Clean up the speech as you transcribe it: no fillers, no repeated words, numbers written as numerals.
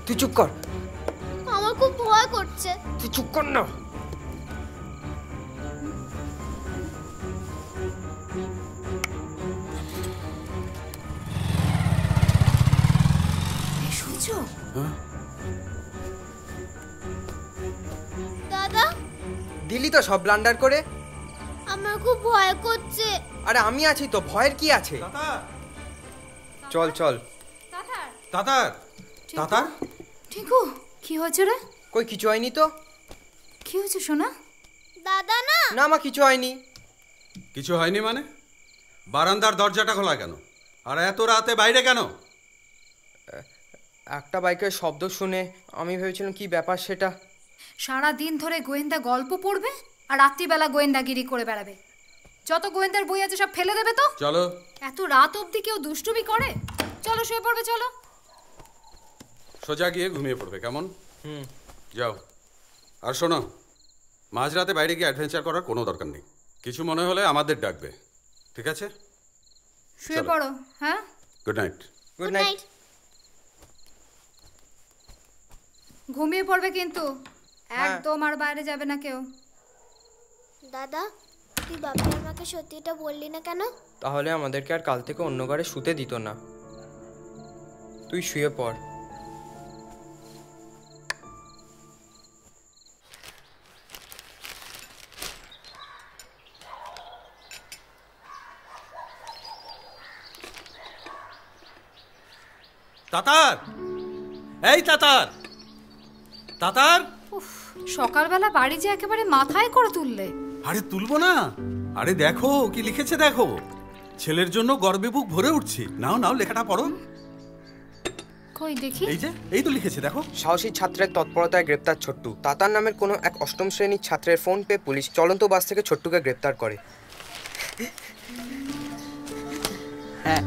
তুই চুপ কর, আমার খুব ভয় করছে। তুই চুপ কর না। শুনছো? দাদা, দিলি তো সব ব্লান্ডার করে। আমার খুব ভয় করছে। আরে আমি আছি তো, ভয়ের কি আছে? চল চল। তাতার, তাতার, ঠিকু, কি হয়েছে রে? কই কিছু হয়নি তো। কি হয়েছে সোনা? দাদা না। না মা, কিছু হয়নি। কিছু হয়নি মানে? বারান্দার দরজাটা খোলা কেন? আর এত রাতে বাইরে কেন? একটা বাইকের শব্দ শুনে আমি ভেবেছিলাম কি ব্যাপার সেটা। সারা দিন ধরে গোয়েন্দা গল্প পড়বে আর রাত্রিবেলা গোয়েন্দাগিরি করে বেড়াবে। যত গোয়েন্দার বই আছে সব ফেলে দেবে তো। চলো। এত রাত অবধি কেউ দুষ্টুমি করে? চলো শুয়ে পড়বে, চলো। সোজা গিয়ে ঘুমিয়ে পড়বে, কেমন? যাও। আর শোনো, মাঝরাতে বাইরে গিয়ে অ্যাডভেঞ্চার করার কোনো দরকার নেই। কিছু মনে হলে আমাদের ডাকবে, ঠিক আছে? শুয়ে পড়ো। হ্যাঁ, গুড নাইট। Good night. ঘুমিয়ে পড়বে কিন্তু একদম আর বাইরে যাবে না কেউ। দাদা, তুই বাবা আমাকে সত্যিটা বললি না কেন? তাহলে আমাদেরকে আর কাল থেকে অন্য ঘরে শুতে দিত না। তুই শুয়ে পড়। তাতার, এই তাতার, তাতার। সকালবেলা বাড়ি যে একেবারে মাথায় করে তুললে। আরে তুলবো না, আরে দেখো কি লিখেছে দেখো। ছেলের জন্য গর্বে বুক ভরে উঠছি। নাও নাও, লেখাটা পড়ো। কই দেখি। এই যে, এই তো লিখেছে দেখো। সাহসী ছাত্রের তৎপরতায় গ্রেপ্তার ছোট্টু। তাতার নামের কোনো এক অষ্টম শ্রেণীর ছাত্রের ফোন পেয়ে পুলিশ চলন্ত বাস থেকে ছোট্টুকে গ্রেপ্তার করে। হ্যাঁ।